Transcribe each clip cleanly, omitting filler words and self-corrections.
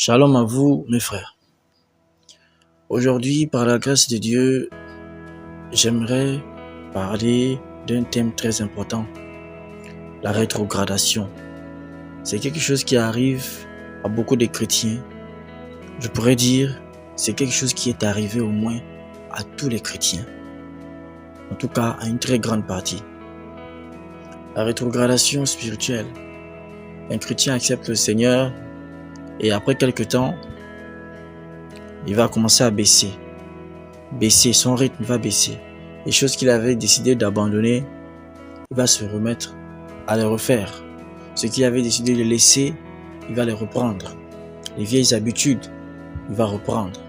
Shalom à vous, mes frères. Aujourd'hui, par la grâce de Dieu, j'aimerais parler d'un thème très important, la rétrogradation. C'est quelque chose qui arrive à beaucoup de chrétiens. Je pourrais dire, c'est quelque chose qui est arrivé au moins à tous les chrétiens. En tout cas, à une très grande partie. La rétrogradation spirituelle. Un chrétien accepte le Seigneur et après quelque temps, il va commencer à baisser, son rythme va baisser. Les choses qu'il avait décidé d'abandonner, il va se remettre à les refaire. Ce qu'il avait décidé de laisser, il va les reprendre. Les vieilles habitudes, il va reprendre.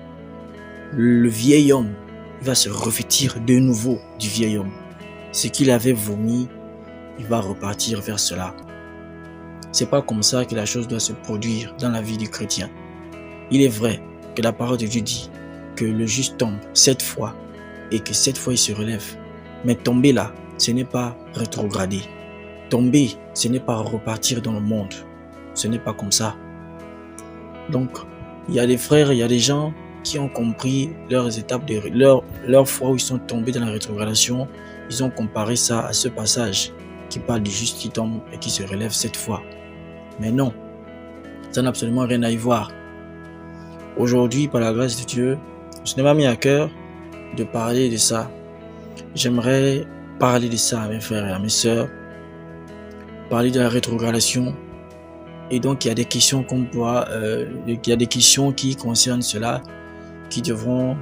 Le vieil homme, il va se revêtir de nouveau du vieil homme. Ce qu'il avait vomi, il va repartir vers cela. C'est pas comme ça que la chose doit se produire dans la vie du chrétien. Il est vrai que la parole de Dieu dit que le juste tombe 7 fois et que 7 fois il se relève. Mais tomber là, ce n'est pas rétrograder. Tomber, ce n'est pas repartir dans le monde. Ce n'est pas comme ça. Donc, il y a des frères, il y a des gens qui ont compris leurs étapes, leur fois où ils sont tombés dans la rétrogradation. Ils ont comparé ça à ce passage qui parle du juste qui tombe et qui se relève 7 fois. Mais non, ça n'a absolument rien à y voir. Aujourd'hui, par la grâce de Dieu, je n'ai pas mis à cœur de parler de ça. J'aimerais parler de ça à mes frères et à mes sœurs, parler de la rétrogradation. Et donc, il y a des questions il y a des questions qui concernent cela, qui devront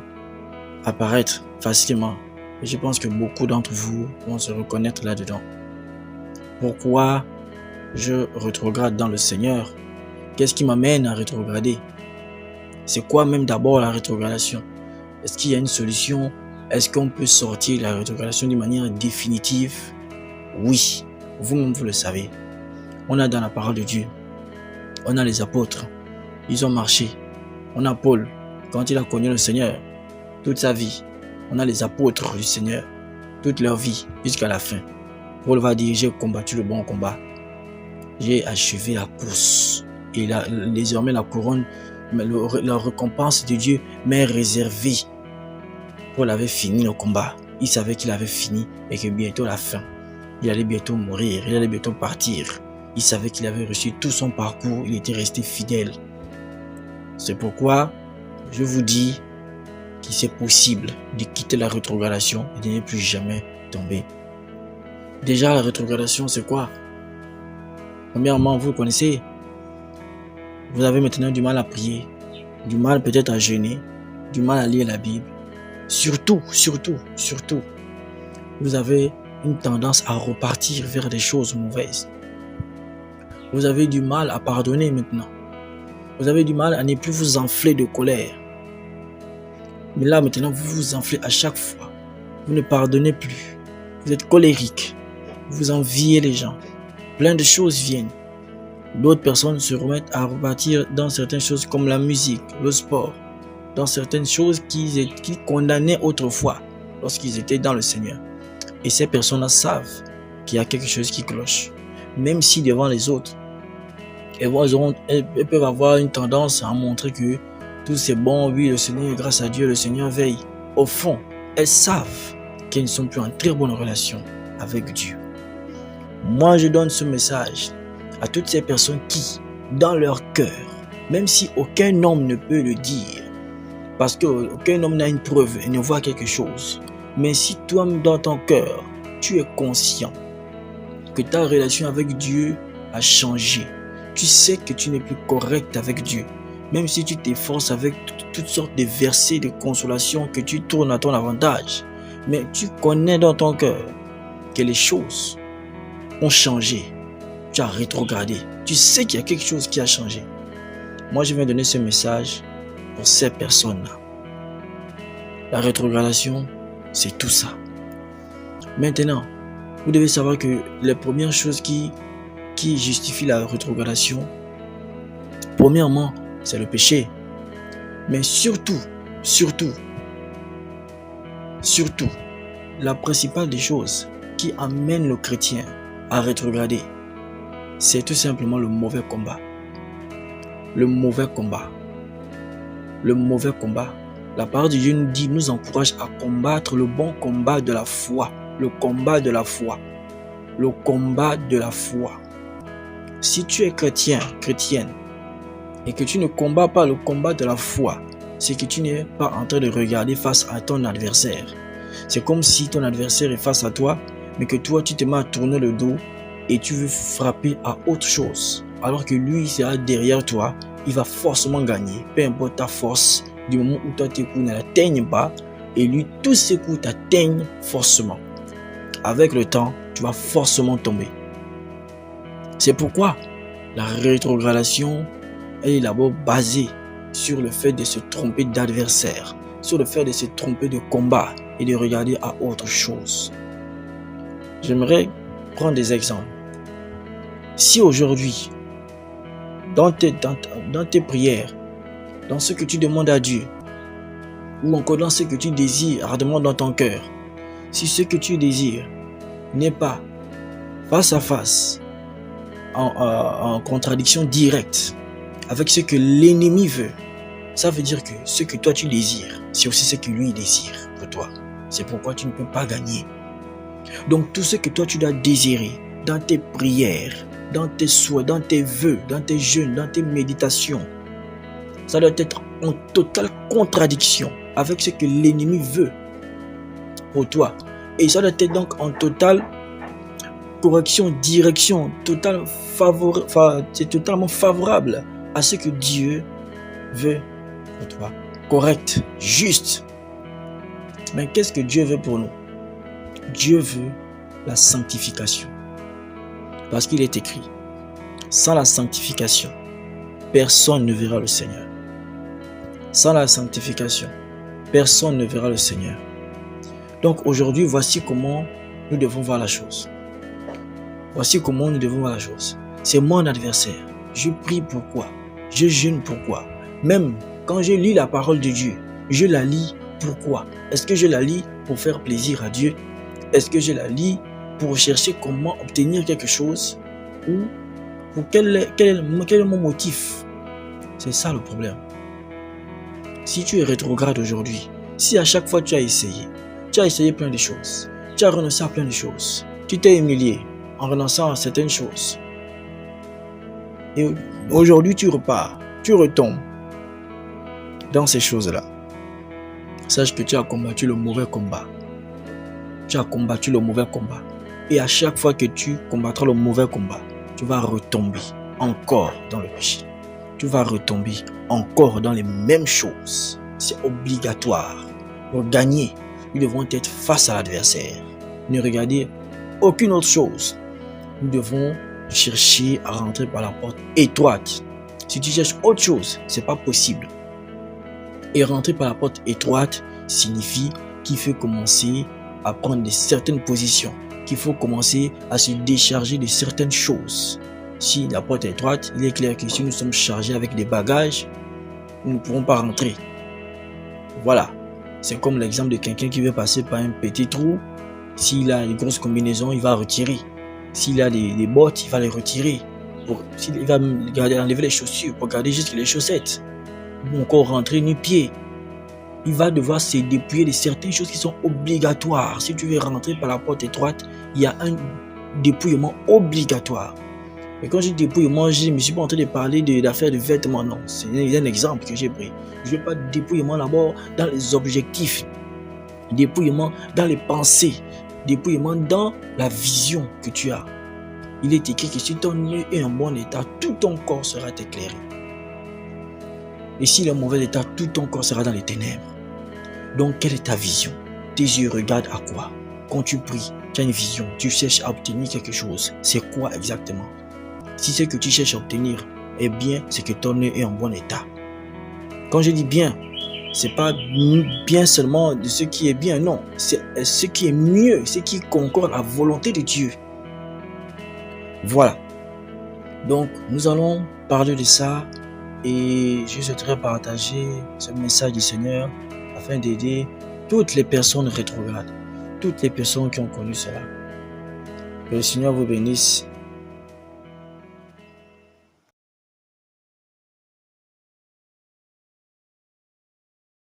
apparaître facilement. Et je pense que beaucoup d'entre vous vont se reconnaître là-dedans. Pourquoi je rétrograde dans le Seigneur? Qu'est-ce qui m'amène à rétrograder? C'est quoi même d'abord la rétrogradation? Est-ce qu'il y a une solution? Est-ce qu'on peut sortir de la rétrogradation d'une manière définitive? Oui, vous-même vous le savez. On a dans la parole de Dieu, on a les apôtres, ils ont marché. On a Paul, quand il a connu le Seigneur, toute sa vie. On a les apôtres du Seigneur, toute leur vie, jusqu'à la fin. Paul va dire, j'ai combattu le bon combat. J'ai achevé la course. Et désormais la couronne, la récompense de Dieu m'est réservée. Paul avait fini le combat. Il savait qu'il avait fini et que bientôt la fin. Il allait bientôt mourir, il allait bientôt partir. Il savait qu'il avait reçu tout son parcours, il était resté fidèle. C'est pourquoi je vous dis qu'il c'est possible de quitter la rétrogradation et de ne plus jamais tomber. Déjà, la rétrogradation, c'est quoi? Premièrement, vous le connaissez. Vous avez maintenant du mal à prier, du mal peut-être à jeûner, du mal à lire la Bible. Surtout, vous avez une tendance à repartir vers des choses mauvaises. Vous avez du mal à pardonner maintenant. Vous avez du mal à ne plus vous enfler de colère. Mais là maintenant, vous vous enflez à chaque fois. Vous ne pardonnez plus. Vous êtes colérique. Vous enviez les gens. Plein de choses viennent. D'autres personnes se remettent à repartir dans certaines choses comme la musique, le sport, dans certaines choses qu'ils condamnaient autrefois lorsqu'ils étaient dans le Seigneur. Et ces personnes-là savent qu'il y a quelque chose qui cloche. Même si devant les autres, elles peuvent avoir une tendance à montrer que tout c'est bon, oui, le Seigneur, grâce à Dieu, le Seigneur veille. Au fond, elles savent qu'elles ne sont plus en très bonne relation avec Dieu. Moi, je donne ce message à toutes ces personnes qui, dans leur cœur, même si aucun homme ne peut le dire, parce qu'aucun homme n'a une preuve et ne voit quelque chose, mais si toi, dans ton cœur, tu es conscient que ta relation avec Dieu a changé, tu sais que tu n'es plus correct avec Dieu, même si tu t'efforces avec toutes sortes de versets de consolation que tu tournes à ton avantage, mais tu connais dans ton cœur que les choses ont changé. Tu as rétrogradé. Tu sais qu'il y a quelque chose qui a changé. Moi, je viens donner ce message pour ces personnes-là. La rétrogradation, c'est tout ça. Maintenant, vous devez savoir que les premières choses qui justifient la rétrogradation, premièrement, c'est le péché. Mais surtout, la principale des choses qui amène le chrétien à rétrograder, c'est tout simplement le mauvais combat. Le mauvais combat. le mauvais combat. La parole de Dieu nous encourage à combattre le bon combat de la foi. Le combat de la foi. Le combat de la foi. Si tu es chrétien, chrétienne, et que tu ne combats pas le combat de la foi, c'est que tu n'es pas en train de regarder face à ton adversaire. C'est comme si ton adversaire est face à toi, mais que toi, tu te mets à tourner le dos et tu veux frapper à autre chose. Alors que lui, il sera derrière toi, il va forcément gagner. Peu importe ta force, du moment où toi, tes coups ne l'atteignent pas, et lui, tous ses coups t'atteignent forcément. Avec le temps, tu vas forcément tomber. C'est pourquoi la rétrogradation, elle est d'abord basée sur le fait de se tromper d'adversaire, sur le fait de se tromper de combat et de regarder à autre chose. J'aimerais prendre des exemples. Si aujourd'hui, dans tes prières, dans ce que tu demandes à Dieu, ou encore dans ce que tu désires ardemment dans ton cœur, si ce que tu désires n'est pas face à face, en contradiction directe avec ce que l'ennemi veut, ça veut dire que ce que toi tu désires, c'est aussi ce que lui désire pour toi. C'est pourquoi tu ne peux pas gagner. Donc tout ce que toi tu dois désirer dans tes prières, dans tes souhaits, dans tes vœux, dans tes jeûnes, dans tes méditations, ça doit être en totale contradiction avec ce que l'ennemi veut pour toi. Et ça doit être donc en totale correction, direction, c'est totalement favorable à ce que Dieu veut pour toi. Correct, juste. Mais qu'est-ce que Dieu veut pour nous? Dieu veut la sanctification. Parce qu'il est écrit, sans la sanctification, personne ne verra le Seigneur. Sans la sanctification, personne ne verra le Seigneur. Donc aujourd'hui, voici comment nous devons voir la chose. Voici comment nous devons voir la chose. C'est mon adversaire. Je prie pourquoi? Je jeûne pourquoi? Même quand je lis la parole de Dieu, je la lis pourquoi? Est-ce que je la lis pour faire plaisir à Dieu? Est-ce que je la lis pour chercher comment obtenir quelque chose? Ou pour quel est mon motif? C'est ça le problème. Si tu es rétrograde aujourd'hui, si à chaque fois tu as essayé plein de choses, tu as renoncé à plein de choses, tu t'es humilié en renonçant à certaines choses, et aujourd'hui tu repars, tu retombes dans ces choses-là, sache que tu as combattu le mauvais combat. Tu as combattu le mauvais combat. Et à chaque fois que tu combattras le mauvais combat, tu vas retomber encore dans le péché. Tu vas retomber encore dans les mêmes choses. C'est obligatoire. Pour gagner, nous devons être face à l'adversaire. Ne regarder aucune autre chose. Nous devons chercher à rentrer par la porte étroite. Si tu cherches autre chose, ce n'est pas possible. Et rentrer par la porte étroite signifie qu'il faut commencer à prendre certaines positions, qu'il faut commencer à se décharger de certaines choses. Si la porte est étroite, il est clair que si nous sommes chargés avec des bagages, nous ne pourrons pas rentrer. Voilà. C'est comme l'exemple de quelqu'un qui veut passer par un petit trou. S'il a une grosse combinaison, il va retirer. S'il a des bottes, il va les retirer. S'il va enlever les chaussures pour garder juste les chaussettes. Ou encore rentrer nu-pied. Il va devoir se dépouiller de certaines choses qui sont obligatoires. Si tu veux rentrer par la porte étroite, il y a un dépouillement obligatoire. Et quand je dis dépouillement, je ne me suis pas en train de parler d'affaires de vêtements, non. C'est un exemple que j'ai pris. Je ne veux pas de dépouillement d'abord dans les objectifs, dépouillement dans les pensées, dépouillement dans la vision que tu as. Il est écrit que si ton œil est en bon état, tout ton corps sera éclairé. Et s'il est en mauvais état, tout ton corps sera dans les ténèbres. Donc, quelle est ta vision? Tes yeux regardent à quoi? Quand tu pries, tu as une vision, tu cherches à obtenir quelque chose. C'est quoi exactement? Si ce que tu cherches à obtenir est bien, c'est que ton œil est en bon état. Quand je dis bien, c'est pas bien seulement de ce qui est bien, non. C'est ce qui est mieux, ce qui concorde à la volonté de Dieu. Voilà. Donc, nous allons parler de ça. Et je souhaiterais partager ce message du Seigneur afin d'aider toutes les personnes rétrogrades, toutes les personnes qui ont connu cela. Que le Seigneur vous bénisse